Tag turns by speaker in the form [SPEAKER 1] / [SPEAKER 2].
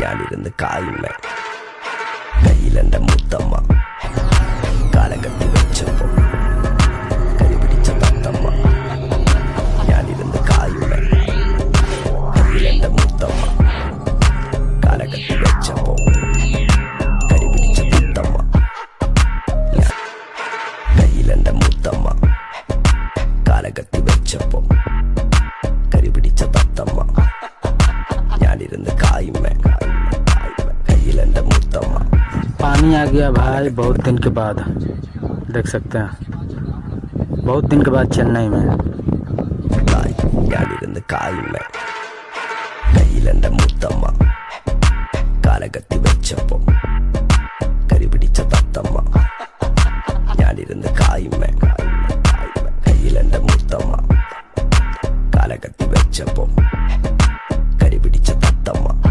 [SPEAKER 1] ഞാനിരുന്ന് കായുമ്മ കയ്യിലെന്റെ മുത്തമ്മ കാലകത്തി വെച്ചപ്പോ കൈപിടിച്ച തത്തമ്മ ഞാനിരുന്ന് കായുമ്മ കയ്യിലെന്റെ മുത്തമ്മ കാലകത്തി വെച്ചപ്പോ കൈപിടിച്ച തത്തമ്മ കയ്യിലെന്റെ മുത്തമ്മ കാലകത്തി വെച്ചപ്പോ കരിപിടിച്ച തത്തമ്മ ഞാനിരുന്ന് കായുമ്മ കയ്യിലെന്റെ മുത്തമ്മ.
[SPEAKER 2] पानी आ गया भाई बहुत दिन के बाद, देख सकते हैं बहुत दिन के बाद चेन्नई में
[SPEAKER 1] ഞാനിരുന്ന് കായുമ്മ